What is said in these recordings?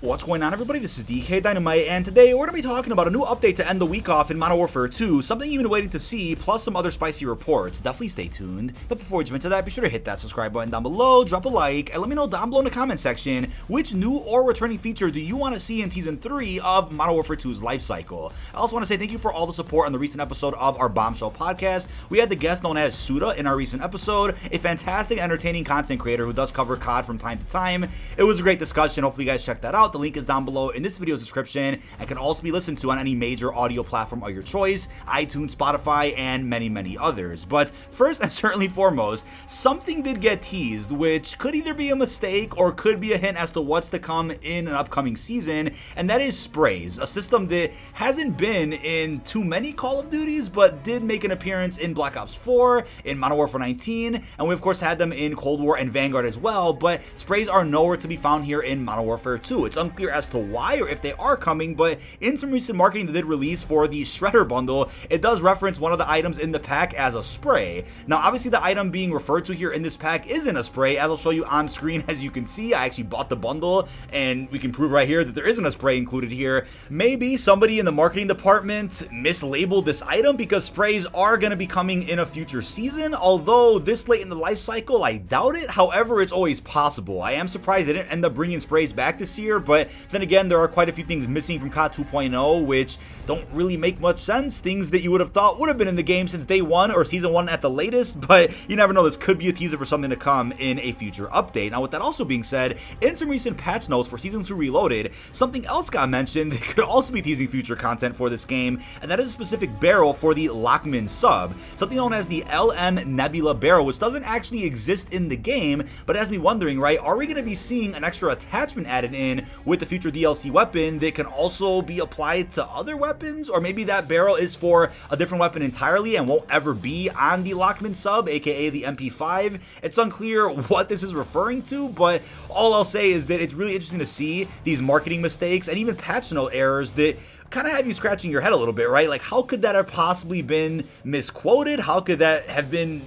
What's going on, everybody? This is dkdynamite, and today we're going to be talking about a new update to end the week off in Modern Warfare 2, something you've been waiting to see, plus some other spicy reports. Definitely stay tuned. But before we jump into that, be sure to hit that subscribe button down below, drop a like, and let me know down below in the comment section which new or returning feature do you want to see in Season 3 of Modern Warfare 2's life cycle. I also want to say thank you for all the support on the recent episode of our Bombshell podcast. We had the guest known as Sorta in our recent episode, a fantastic, entertaining content creator who does cover COD from time to time. It was a great discussion. Hopefully you guys check that out. The link is down below in this video's description and can also be listened to on any major audio platform of your choice, iTunes, Spotify, and many others. But first and certainly foremost, something did get teased, which could either be a mistake or could be a hint as to what's to come in an upcoming season, and that is sprays, a system that hasn't been in too many Call of Duties, but did make an appearance in Black Ops 4, in Modern Warfare 19, and we of course had them in Cold War and Vanguard as well, but sprays are nowhere to be found here in Modern Warfare 2. It's unclear as to why or if they are coming, but in some recent marketing they did release for the Shredder bundle, it does reference one of the items in the pack as a spray. Now obviously the item being referred to here in this pack isn't a spray, as I'll show you on screen. As you can see, I actually bought the bundle and we can prove right here that there isn't a spray included here. Maybe somebody in the marketing department mislabeled this item, because sprays are going to be coming in a future season, although this late in the life cycle I doubt it. However, it's always possible. I am surprised they didn't end up bringing sprays back this year, but then again, there are quite a few things missing from COD 2.0 which don't really make much sense, things that you would have thought would have been in the game since day one or season 1 at the latest, but you never know, this could be a teaser for something to come in a future update. Now with that also being said, in some recent patch notes for Season 2 Reloaded, something else got mentioned that could also be teasing future content for this game, and that is a specific barrel for the Lockman sub, something known as the LM Nebula barrel, which doesn't actually exist in the game, but has me wondering, right, are we going to be seeing an extra attachment added in with the future DLC weapon that can also be applied to other weapons? Or maybe that barrel is for a different weapon entirely and won't ever be on the Lockman sub, aka the MP5. It's unclear what this is referring to, but all I'll say is that it's really interesting to see these marketing mistakes and even patch note errors that kind of have you scratching your head a little bit, right? Like, how could that have possibly been misquoted? How could that have been,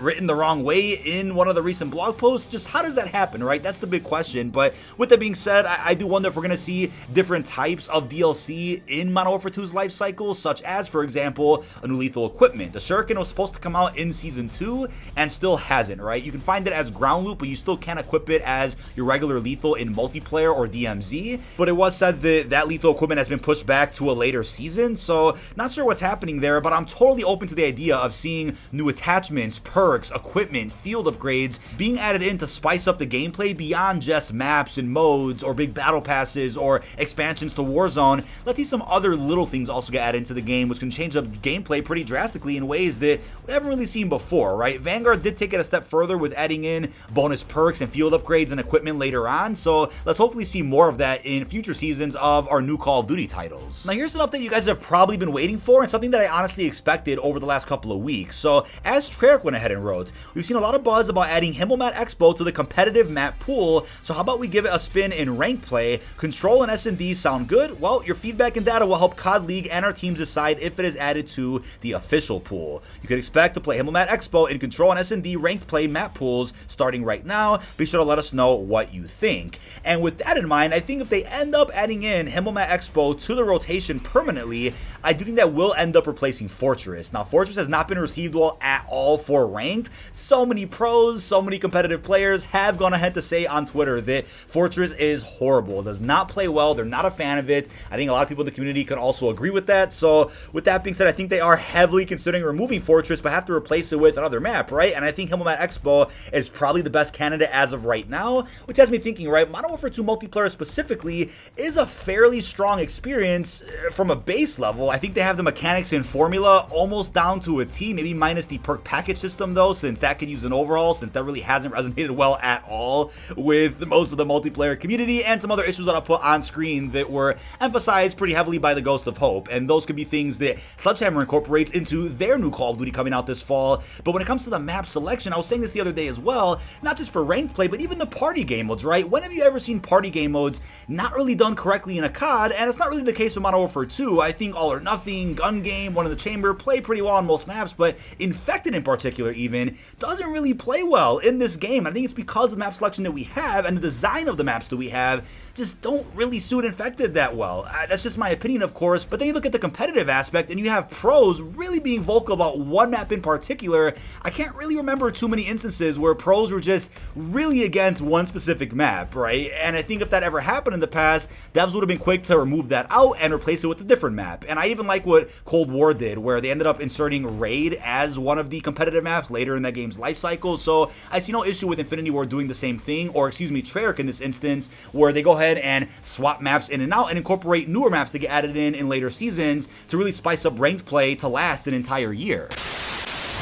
written the wrong way in one of the recent blog posts? Just how does that happen, right? That's the big question. But with that being said, I do wonder if we're going to see different types of DLC in Modern Warfare 2's life cycle, such as, for example, a new lethal equipment. The Shuriken was supposed to come out in Season 2 and still hasn't, right? You can find it as ground loot, but you still can't equip it as your regular lethal in multiplayer or DMZ. But it was said that that lethal equipment has been pushed back to a later season, so not sure what's happening there, but I'm totally open to the idea of seeing new attachments, perks, equipment, field upgrades being added in to spice up the gameplay beyond just maps and modes or big battle passes or expansions to Warzone. Let's see some other little things also get added into the game, which can change up gameplay pretty drastically in ways that we haven't really seen before, right? Vanguard did take it a step further with adding in bonus perks and field upgrades and equipment later on, so let's hopefully see more of that in future seasons of our new Call of Duty titles. Now here's an update you guys have probably been waiting for, and something that I honestly expected over the last couple of weeks. So as Treyarch went ahead and wrote, we've seen a lot of buzz about adding MWII Expo to the competitive map pool, so how about we give it a spin in rank play? Control and S&D sound good? Well, your feedback and data will help COD League and our teams decide if it is added to the official pool. You can expect to play MWII Expo in Control and S&D ranked play map pools starting right now. Be sure to let us know what you think. And with that in mind, I think if they end up adding in MWII Expo to the rotation permanently, I do think that will end up replacing Fortress. Now Fortress has not been received well at all for ranked. So many pros, so many competitive players have gone ahead to say on Twitter that Fortress is horrible, it does not play well, they're not a fan of it. I think a lot of people in the community could also agree with that. So with that being said, I think they are heavily considering removing Fortress but have to replace it with another map, right? And I think MWII Expo is probably the best candidate as of right now, which has me thinking, right, Modern Warfare 2 multiplayer specifically is a fairly strong experience from a base level. I think they have the mechanics and formula almost down to a T, maybe minus the perk package system though, since that could use an overhaul, since that really hasn't resonated well at all with most of the multiplayer community, and some other issues that I'll put on screen that were emphasized pretty heavily by the Ghost of Hope, and those could be things that Sledgehammer incorporates into their new Call of Duty coming out this fall. But when it comes to the map selection, I was saying this the other day as well, not just for ranked play, but even the party game modes, right? When have you ever seen party game modes not really done correctly in a COD? And it's not really the case with Modern Warfare 2, I think All or Nothing, Gun Game, One in the Chamber play pretty well on most maps, but Infected in particular even doesn't really play well in this game. I think it's because of the map selection that we have and the design of the maps that we have just don't really suit Infected that well. That's just my opinion, of course, but then you look at the competitive aspect and you have pros really being vocal about one map in particular. I can't really remember too many instances where pros were just really against one specific map, right? And I think if that ever happened in the past, devs would have been quick to remove that out and replace it with a different map. And I even like what Cold War did, where they ended up inserting Raid as one of the competitive maps later in that game's life cycle. So I see no issue with Infinity Ward doing the same thing, or excuse me, Treyarch in this instance, where they go ahead and swap maps in and out and incorporate newer maps that get added in later seasons to really spice up ranked play to last an entire year.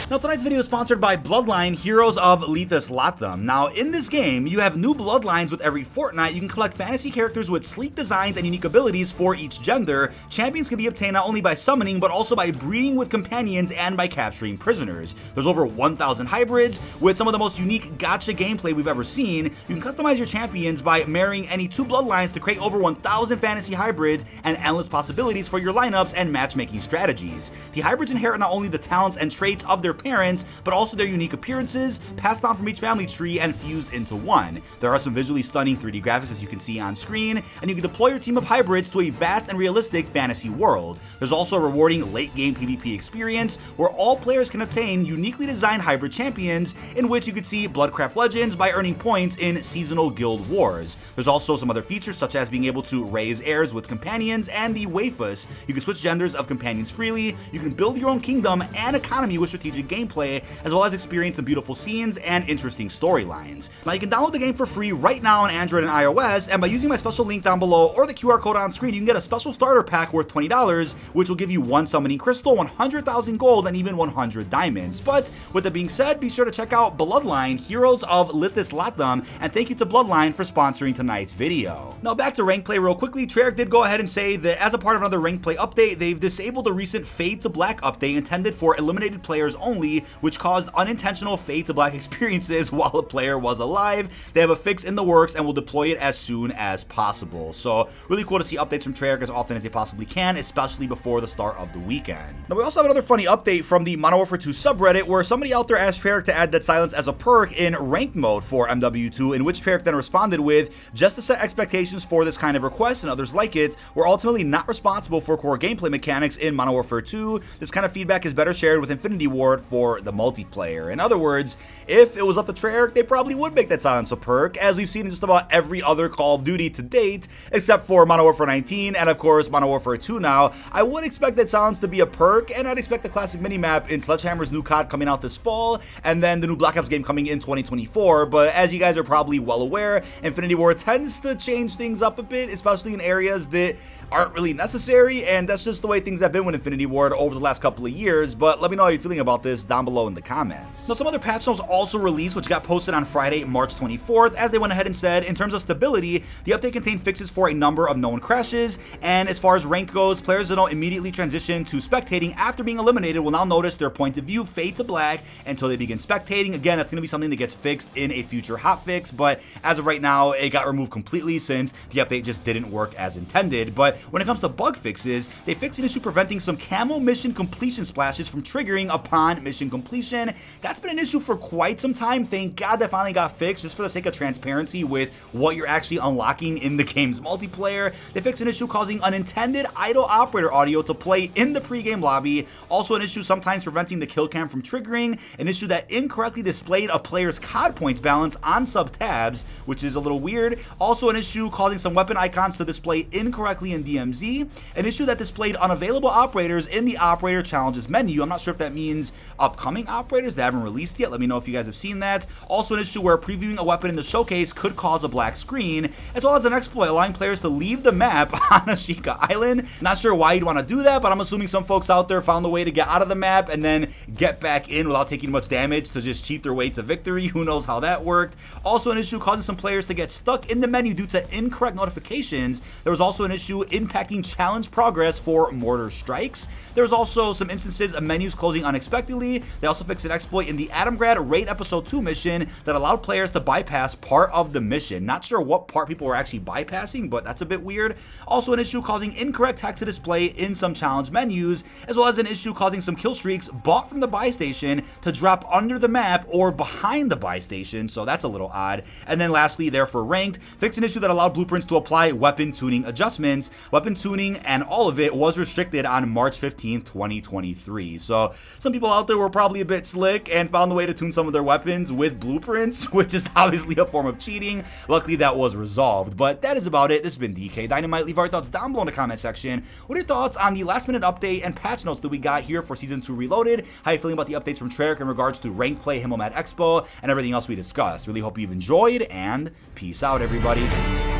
Now, tonight's video is sponsored by Bloodline, Heroes of Lethus Latham. Now, in this game, you have new bloodlines with every fortnight. You can collect fantasy characters with sleek designs and unique abilities for each gender. Champions can be obtained not only by summoning, but also by breeding with companions and by capturing prisoners. There's over 1,000 hybrids with some of the most unique gacha gameplay we've ever seen. You can customize your champions by marrying any two bloodlines to create over 1,000 fantasy hybrids and endless possibilities for your lineups and matchmaking strategies. The hybrids inherit not only the talents and traits of their parents, but also their unique appearances, passed on from each family tree and fused into one. There are some visually stunning 3D graphics, as you can see on screen, and you can deploy your team of hybrids to a vast and realistic fantasy world. There's also a rewarding late-game PvP experience, where all players can obtain uniquely designed hybrid champions, in which you could see Bloodcraft Legends by earning points in seasonal guild wars. There's also some other features, such as being able to raise heirs with companions and the waifus. You can switch genders of companions freely, you can build your own kingdom and economy with strategic gameplay, as well as experience some beautiful scenes and interesting storylines. Now, you can download the game for free right now on Android and iOS, and by using my special link down below or the QR code on screen, you can get a special starter pack worth $20, which will give you 1 summoning crystal, 100,000 gold, and even 100 diamonds. But with that being said, be sure to check out Bloodline, Heroes of Lethus Latham, and thank you to Bloodline for sponsoring tonight's video. Now, back to rank play real quickly. Treyarch did go ahead and say that as a part of another rank play update, they've disabled the recent Fade to Black update intended for eliminated players only, which caused unintentional Fade to Black experiences while a player was alive. They have a fix in the works and will deploy it as soon as possible. So really cool to see updates from Treyarch as often as they possibly can, especially before the start of the weekend. Now, we also have another funny update from the Modern Warfare 2 subreddit, where somebody out there asked Treyarch to add Dead Silence as a perk in ranked mode for MWII, in which Treyarch then responded with, "Just to set expectations for this kind of request and others like it, we're ultimately not responsible for core gameplay mechanics in Modern Warfare 2. This kind of feedback is better shared with Infinity Ward for the multiplayer." In other words, if it was up to Treyarch, they probably would make Dead Silence a perk, as we've seen in just about every other Call of Duty to date, except for Modern Warfare 19 and of course Modern Warfare 2 now. I would expect Dead Silence to be a perk, and I'd expect the classic minimap in Sledgehammer's new COD coming out this fall, and then the new Black Ops game coming in 2024, but as you guys are probably well aware, Infinity Ward tends to change things up a bit, especially in areas that aren't really necessary, and that's just the way things have been with Infinity Ward over the last couple of years. But let me know how you're feeling about this down below in the comments. Now, some other patch notes also released, which got posted on Friday, March 24th, as they went ahead and said, in terms of stability, the update contained fixes for a number of known crashes, and as far as ranked goes, players that don't immediately transition to spectating after being eliminated will now notice their point of view fade to black until they begin spectating. Again, that's going to be something that gets fixed in a future hotfix, but as of right now, it got removed completely since the update just didn't work as intended. But when it comes to bug fixes, they fixed an issue preventing some camo mission completion splashes from triggering upon mission completion. That's been an issue for quite some time. Thank God that finally got fixed, just for the sake of transparency with what you're actually unlocking in the game's multiplayer. They fixed an issue causing unintended idle operator audio to play in the pregame lobby. Also an issue sometimes preventing the kill cam from triggering. An issue that incorrectly displayed a player's COD points balance on sub tabs, which is a little weird. Also an issue causing some weapon icons to display incorrectly in DMZ. An issue that displayed unavailable operators in the operator challenges menu. I'm not sure if that means upcoming operators that haven't released yet. Let me know if you guys have seen that. Also an issue where previewing a weapon in the showcase could cause a black screen, as well as an exploit allowing players to leave the map on Ashika Island. Not sure why you'd want to do that, but I'm assuming some folks out there found a way to get out of the map and then get back in without taking much damage to just cheat their way to victory. Who knows how that worked. Also an issue causing some players to get stuck in the menu due to incorrect notifications. There was also an issue impacting challenge progress for mortar strikes. There was also some instances of menus closing unexpectedly Additionally, they also fixed an exploit in the Adamgrad Raid Episode 2 mission that allowed players to bypass part of the mission. Not sure what part people were actually bypassing, but that's a bit weird. Also an issue causing incorrect text to display in some challenge menus, as well as an issue causing some kill streaks bought from the buy station to drop under the map or behind the buy station, so that's a little odd. And then lastly, there for ranked, fixed an issue that allowed blueprints to apply weapon tuning adjustments. Weapon tuning and all of it was restricted on March 15th, 2023. So some people out there were probably a bit slick and found the way to tune some of their weapons with blueprints, which is obviously a form of cheating. Luckily that was resolved, but that is about it. This has been dkdynamite. Leave our thoughts down below in the comment section. What are your thoughts on the last minute update and patch notes that we got here for Season 2 Reloaded? How are you feeling about the updates from Treyarch in regards to ranked play, Himmelmat Expo, and everything else we discussed? Really hope you've enjoyed, and peace out, everybody.